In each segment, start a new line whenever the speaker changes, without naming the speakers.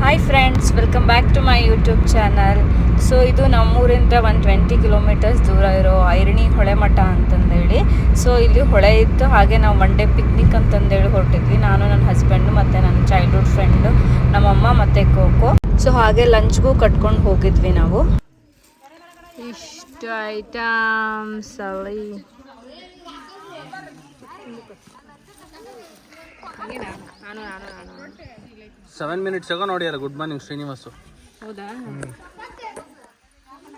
Hi friends, welcome back to my YouTube channel. So ಇದು ನಮ್ಮೂರಿಂದ 120 kilometres ದೂರ ಇರೋ ಐರಣಿ ಹೊಳೆ ಮಠ ಅಂತಂದೇಳಿ. ಸೊ ಇಲ್ಲಿ ಹೊಳೆ ಇತ್ತು, ಹಾಗೆ ನಾವು ಒನ್ ಡೇ ಪಿಕ್ನಿಕ್ ಅಂತಂದೇಳಿ ಹೊರಟಿದ್ವಿ. ನಾನು, ನನ್ನ ಹಸ್ಬೆಂಡು ಮತ್ತು ನನ್ನ ಚೈಲ್ಡ್ಹುಡ್ ಫ್ರೆಂಡು, ನಮ್ಮಮ್ಮ ಮತ್ತು ಕೋಕೋ. ಸೊ ಹಾಗೆ ಲಂಚ್ಗೂ ಕಟ್ಕೊಂಡು ಹೋಗಿದ್ವಿ ನಾವು. ಇಷ್ಟು ಐಟಮ್ಸ್ ಅಲ್ಲಿ
7 ಮಿನಿಟ್ಸ್ ಆಗ ನೋಡ್ಯಾರ. Good morning Srinivas.
ಹೌದಾ?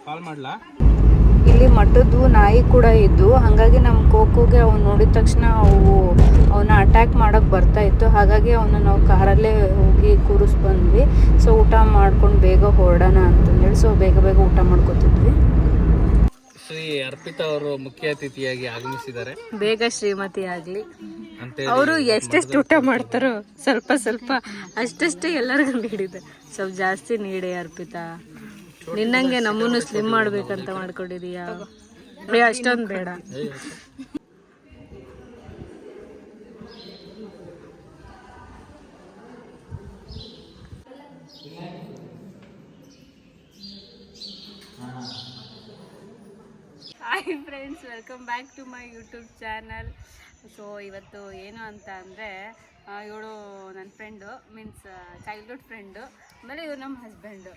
ಕಾಲ್ ಮಾಡ್ಲಾ?
ಇಲ್ಲಿ ಮಠದ್ದು ನಾಯಿ ಕೂಡ ಇದ್ದು, ಹಾಗಾಗಿ ನಮ್ಮ ಕೋಕೋಗೆ ಅವ್ನು ನೋಡಿದ ತಕ್ಷಣ ಅವನ್ನ ಅಟ್ಯಾಕ್ ಮಾಡೋಕ್ಕೆ ಬರ್ತಾ ಇತ್ತು. ಹಾಗಾಗಿ ಅವನ್ನ ನಾವು ಕಾರಲ್ಲೇ ಹೋಗಿ ಕೂರಿಸ್ಬಂದ್ವಿ. ಸೊ ಊಟ ಮಾಡ್ಕೊಂಡು ಬೇಗ ಹೊರಡೋಣ ಅಂತಂದೇಳಿ ಸೊ ಬೇಗ ಊಟ ಮಾಡ್ಕೊತಿದ್ವಿ.
ಶ್ರೀ ಅರ್ಪಿತಾ ಅವರು ಮುಖ್ಯ ಅತಿಥಿಯಾಗಿ ಆಗಮಿಸಿದ್ದಾರೆ.
ಬೇಗ ಶ್ರೀಮತಿ ಆಗಲಿ. ಅವರು ಎಷ್ಟೆಷ್ಟು ಊಟ ಮಾಡ್ತಾರೋ ಸ್ವಲ್ಪ ಅಷ್ಟೇ ಎಲ್ಲರಿಗೂ ನೀಡಿದೆ. ಸ್ವಲ್ಪ ಜಾಸ್ತಿ ನೀಡಿ ಅರ್ಪಿತಾ. ನಿನ್ನಂಗೆ ನಮ್ಮನ್ನು ಸ್ಲಿಮ್ ಮಾಡ್ಬೇಕಂತ ಮಾಡ್ಕೊಂಡಿದೀಯಾ? ಅಷ್ಟೊಂದು ಬೇಡ. Hi friends, welcome back to my YouTube channel. So ಇವತ್ತು ಏನು ಅಂತ ಅಂದರೆ, ಇವಳು ನನ್ನ ಫ್ರೆಂಡು, ಮೀನ್ಸ್ ಚೈಲ್ಡ್ಹುಡ್ ಫ್ರೆಂಡು. ಆಮೇಲೆ ಇವ್ರು ನಮ್ಮ ಹಸ್ಬೆಂಡು.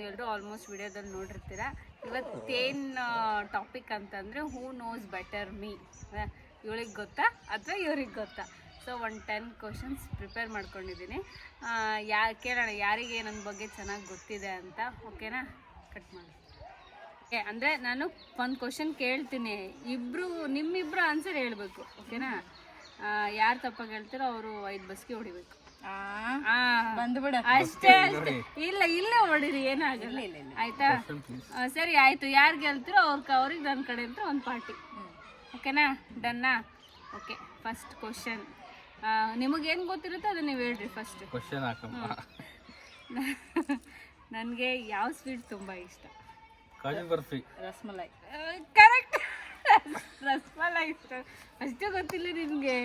ಎಲ್ಲರೂ ಆಲ್ಮೋಸ್ಟ್ ವಿಡಿಯೋದಲ್ಲಿ ನೋಡಿರ್ತೀರ. ಇವತ್ತೇನು ಟಾಪಿಕ್ ಅಂತಂದರೆ, ಹೂ ನೋಸ್ ಬೆಟರ್ ಮೀ. ಇವಳಿಗೆ ಗೊತ್ತಾ ಅಥವಾ ಇವ್ರಿಗೆ ಗೊತ್ತಾ? ಸೊ 10 ಕ್ವಶನ್ಸ್ ಪ್ರಿಪೇರ್ ಮಾಡ್ಕೊಂಡಿದ್ದೀನಿ. ಕೇಳೋಣ ಯಾರಿಗೆ ನನ್ನ ಬಗ್ಗೆ ಚೆನ್ನಾಗಿ ಗೊತ್ತಿದೆ ಅಂತ. ಓಕೆನಾ? ಕಟ್ ಮಾಡಿ. ಅಂದರೆ ನಾನು ಒಂದು ಕ್ವಶನ್ ಕೇಳ್ತೀನಿ, ನಿಮ್ಮಿಬ್ರು ಆನ್ಸರ್ ಹೇಳ್ಬೇಕು. ಓಕೆನಾ? ಯಾರು ತಪ್ಪಾಗಿ ಹೇಳ್ತಾರೋ ಅವರು 5 ಬಸ್ಗೆ ಹೊಡಿಬೇಕು. ಅಷ್ಟೇ. ಇಲ್ಲ ಹೊಡಿರಿ, ಏನಾಗಲ್ಲ. ಆಯ್ತಾ? ಸರಿ ಆಯ್ತು. ಯಾರು ಗೆಲ್ತಿರೋ ಅವ್ರಿಗೆ ನನ್ನ ಕಡೆ ಅಂತ ಒಂದು ಪಾರ್ಟಿ. ಓಕೆನಾ? ಡನ್ನಾ? ಓಕೆ. ಫಸ್ಟ್ ಕ್ವಶನ್, ನಿಮಗೇನು ಗೊತ್ತಿರುತ್ತೋ ಅದನ್ನ ನೀವು ಹೇಳ್ರಿ. ಫಸ್ಟ್
ಕ್ವಶನ್ ಹಾಕಮ್ಮ.
ನನಗೆ ಯಾವ ಸ್ವೀಟ್ ತುಂಬ ಇಷ್ಟ?
ಕಾಜು ಬರ್ಫಿ.
ರಸ್ಮಲೈ. ಕರೆಕ್ಟ್. ರಸ್ಮಲೈ ಇಷ್ಟ. ಅಷ್ಟು ಗೊತ್ತಿಲ್ಲ ನಿನಗೆ?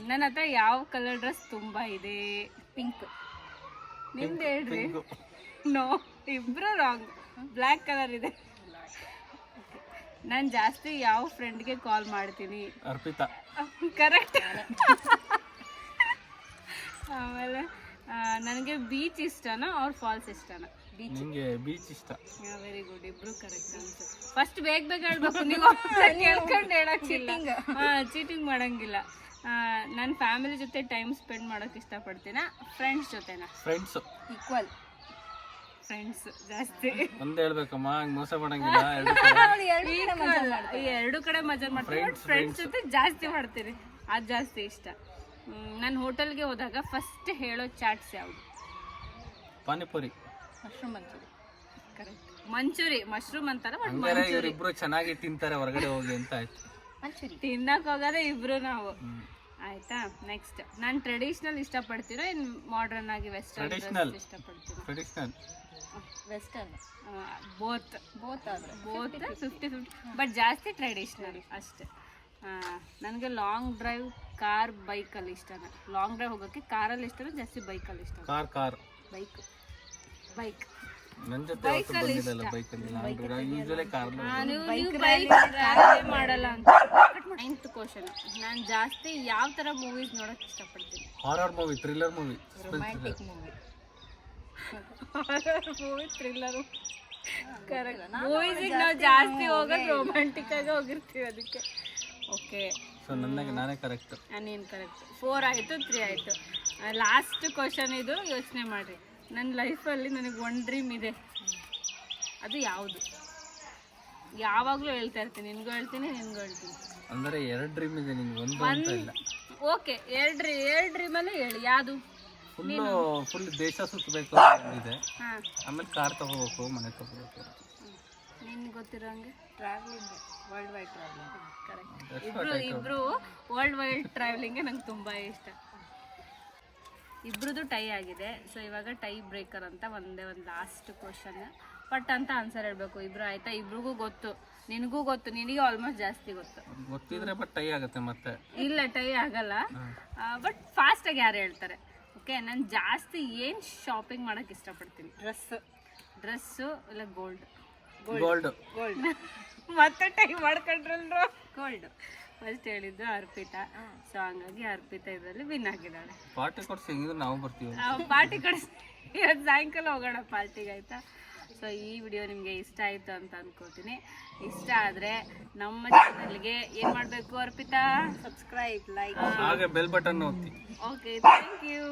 ನನ್ನ ಹತ್ರ ಯಾವ ಕಲರ್ ಡ್ರೆಸ್ ತುಂಬ ಇದೆ? ಪಿಂಕ್. ನಿಮ್ದು ಹೇಳ್ರಿ. ನೋ, ಇಬ್ಬರು ರಾಂಗ್. ಬ್ಲ್ಯಾಕ್ ಕಲರ್ ಇದೆ. ನಾನು ಜಾಸ್ತಿ ಯಾವ ಫ್ರೆಂಡ್ಗೆ ಕಾಲ್ ಮಾಡ್ತೀನಿ?
ಅರ್ಪಿತಾ.
ಕರೆಕ್ಟ್. ಆಮೇಲೆ ನನಗೆ ಬೀಚ್ ಇಷ್ಟನಾ ಅವ್ರ ಫಾಲ್ಸ್ ಇಷ್ಟನಾ?
ನಿಂಗೆ ಬೀಚ್ ಇಷ್ಟ.
ವೆರಿ ಗುಡ್, ಇಬ್ರು ಕರೆಕ್ಟ್ ಆನ್ಸರ್. ಫಸ್ಟ್ ಬೇಗ ಹೇಳ್ಬೇಕು. ನೀವು ಕೇಳ್ಕೊಂಡು ಹೇಳಕ್ಕಿಲ್ಲ. ಚೀಟಿಂಗ್ ಮಾಡಂಗಿಲ್ಲ. ನನ್ನ ಫ್ಯಾಮಿಲಿ ಜೊತೆ ಟೈಮ್ ಸ್ಪೆಂಡ್ ಮಾಡೋಕೆ ಇಷ್ಟಪಡ್ತೀನ, ಫ್ರೆಂಡ್ಸ್ ಜೊತೆನಾ?
ಫ್ರೆಂಡ್ಸ್.
ಈಕ್ವಲ್. ಫ್ರೆಂಡ್ಸ್ ಜಾಸ್ತಿ.
ಒಂದೇ ಹೇಳ್ಬೇಕಮ್ಮ, ಹಂಗೆ ಮೋಸ ಮಾಡಂಗಿಲ್ಲ.
ಎರಡು ಕಡೆ ಮಜಾ ಮಾಡ್ತೀನಿ. ಫ್ರೆಂಡ್ಸ್ ಜೊತೆ ಜಾಸ್ತಿ ಮಾಡ್ತೀರಿ, ಅದು ಜಾಸ್ತಿ ಇಷ್ಟ. ನಾನು ಹೋಟೆಲ್ಗೆ ಹೋದಾಗ ಫಸ್ಟ್ ಹೇಳೋ ಚಾಟ್ಸ್ ಯಾವುದು?
Panipuri.
Mushroom manchuri. Correct. Manchuri, mushroom ಅಂತಾರ.
ಇವರಿಬ್ರು ಚೆನ್ನಾಗಿ ತಿಂತಾರೆ ಹೊರಗಡೆ ಹೋಗಿ ಅಂತ ಆಯ್ತು.
ತಿನ್ನಕ್ ಹೋಗೋದೇ ಇಬ್ರು ನಾವು. ಆಯ್ತಾ? ನೆಕ್ಸ್ಟ್, ನಾನು ಟ್ರೆಡಿಷನಲ್ ಇಷ್ಟಪಡ್ತೀರೋ ಇನ್ ಮಾಡರ್ನ್ ಆಗಿ ವೆಸ್ಟರ್ನ್ ಇಷ್ಟಪಡ್ತೀರೋ?
ಟ್ರೆಡಿಷನಲ್.
ವೆಸ್ಟರ್ನ್. ಬೋತ್ 50-50, ಬಟ್ ಜಾಸ್ತಿ ಟ್ರೆಡಿಷನಲ್ ಅಷ್ಟೇ. ನನಗೆ ಲಾಂಗ್ ಡ್ರೈವ್ ಕಾರ್ ಬೈಕಲ್ಲಿ ಇಷ್ಟನ. ಲಾಂಗ್ ಡ್ರೈವ್ ಹೋಗೋಕ್ಕೆ ಕಾರಲ್ಲಿ ಇಷ್ಟನ, ಜಾಸ್ತಿ ಬೈಕಲ್ಲಿ ಇಷ್ಟ.
ಕಾರ್
ಬೈಕ್
ನನ್ನ ಜೊತೆ
ಮಾಡಲ್ಲ ಅಂತ. 9th ಕ್ವಶನ್, ನಾನು ಜಾಸ್ತಿ ಯಾವ ಥರ ಮೂವೀಸ್ ನೋಡೋಕೆ ಇಷ್ಟಪಡ್ತೀನಿ?
Horror movie, thriller movie,
romantic movie. Thriller. Correct. ಮೂವೀಸಿಗೆ ನಾವು ಜಾಸ್ತಿ ಹೋಗೋದು ರೊಮ್ಯಾಂಟಿಕ್ ಆಗಿ ಹೋಗಿರ್ತೀವಿ, ಅದಕ್ಕೆ. ಓಕೆ.
ಸೊ ನಾನೇ ಕರೆಕ್ಟ್.
ನೀನು ಕರೆಕ್ಟ್. 4 ಆಯಿತು, 3 ಆಯಿತು. ಲಾಸ್ಟ್ ಕ್ವಶನ್ ಇದು, ಯೋಚನೆ ಮಾಡಿರಿ. ನನ್ನ ಲೈಫಲ್ಲಿ ನನಗೆ ಒಂದು ಡ್ರೀಮ್ ಇದೆ, ಅದು ಯಾವುದು? ಯಾವಾಗಲೂ ಹೇಳ್ತಾ ಇರ್ತೀನಿ, ನಿನಗೂ ಹೇಳ್ತೀನಿ.
ಅಂದರೆ 2 ಡ್ರೀಮ್ ಇದೆ, ನಿಮ್ಗೆ ಒಂದು ಅಂತ ಇಲ್ಲ.
ಓಕೆ, 2 ಡ್ರೀಮಲ್ಲಿ ಹೇಳಿ, ಯಾವುದು?
ಫುಲ್ ದೇಶ ಸುತ್ತಬೇಕು ಇದೆ. ಆಮೇಲೆ ಕಾರ್ ತಗೋಬೇಕು, ಮನೆ ತಗೋಬೇಕು.
ನಿನ್ಗೆ ಗೊತ್ತಿರೋ ಹಂಗೆ travelling, world wide travelling. Correct. ಇಬ್ರು ವರ್ಲ್ಡ್ ವೈಡ್ ಟ್ರಾವೆಲಿಂಗ್ಗೆ ನಂಗೆ ತುಂಬ ಇಷ್ಟ. ಇಬ್ರದ್ದು ಟೈ ಆಗಿದೆ. ಸೊ ಇವಾಗ ಟೈ ಬ್ರೇಕರ್ ಅಂತ ಒಂದು ಲಾಸ್ಟ್ ಕ್ವಶನ್. ಪಟ್ ಅಂತ ಆನ್ಸರ್ ಹೇಳಬೇಕು ಇಬ್ರು. ಆಯ್ತಾ? ಇಬ್ರಿಗೂ ಗೊತ್ತು, ನಿನಗೂ ಗೊತ್ತು, ನಿನಗೆ ಆಲ್ಮೋಸ್ಟ್ ಜಾಸ್ತಿ
ಗೊತ್ತಿದ್ರೆ ಬಟ್ ಟೈ ಆಗುತ್ತೆ ಮತ್ತೆ.
ಇಲ್ಲ, ಟೈ ಆಗಲ್ಲ, ಬಟ್ ಫಾಸ್ಟಾಗಿ ಯಾರು ಹೇಳ್ತಾರೆ. ಓಕೆ, ನಾನು ಜಾಸ್ತಿ ಏನು ಶಾಪಿಂಗ್ ಮಾಡೋಕ್ಕೆ ಇಷ್ಟಪಡ್ತೀನಿ? ಡ್ರೆಸ್ಸು ಇಲ್ಲ ಗೋಲ್ಡ್?
ಗೋಲ್ಡ್.
ಮತ್ತೆ ಟೈಮ್ ಮಾಡ್ಕೊಂಡ್ರಲ್ರು. ಗೋಲ್ಡ್ ಫಸ್ಟ್ ಹೇಳಿದ್ದು ಅರ್ಪಿತಾ. ಸೊ ಹಂಗಾಗಿ ಅರ್ಪಿತಾ ಇದರಲ್ಲಿ ವಿನ್ ಆಗಿದ್ದಾಳೆ.
ಪಾರ್ಟಿ ಕೊಡ್ಸಿ ಹೆಂಗಿದ್ರು ನಾವು ಬರ್ತೀವಿ.
ಪಾರ್ಟಿ ಕೊಡಿಸಿ ಇವತ್ತು ಸಾಯಂಕಾಲ ಹೋಗೋಣ ಪಾರ್ಟಿಗೆ, ಆಯಿತಾ? ಸೊ ಈ ವಿಡಿಯೋ ನಿಮಗೆ ಇಷ್ಟ ಆಯಿತು ಅಂತ ಅಂದ್ಕೋತೀನಿ. ಇಷ್ಟ ಆದರೆ ನಮ್ಮ ಚಾನಲ್ಗೆ ಏನು ಮಾಡಬೇಕು ಅರ್ಪಿತಾ? ಸಬ್ಸ್ಕ್ರೈಬ್, ಲೈಕ್,
ಹಾಗೆ ಬೆಲ್ ಬಟನ್ ಒತ್ತಿ.
Okay, thank you.